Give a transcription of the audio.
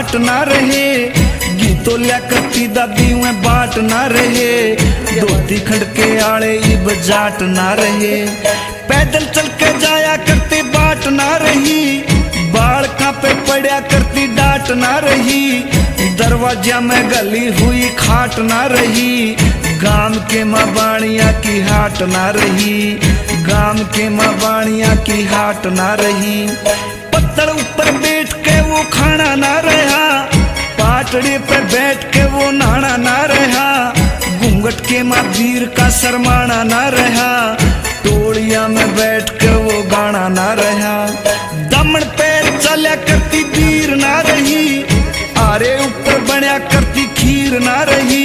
बाट ना रहे। गीतो लिया करती दादी में बाट ना रहे। धोती खड़के आले इब जाट ना रहे। पैदल चल के जाया करते बाट ना रही। बाल पे पड़ा करती डांट ना रही। दरवाजा में गली हुई खाट ना रही। गांव के माँ बाणिया की हाट ना रही। गांव के माँ बाणिया की हाट ना रही। पत्थर ऊपर बैठ के वो खाना ना रहा। पाटड़ी पे बैठ के वो नहाना ना रहा। घूंघट के माँ वीर का शरमाना ना रहा। टोलिया में बैठ के वो गाना ना रहा। दमन पे चल्या करती तीर ना रही। आरे ऊपर बनया करती खीर ना रही।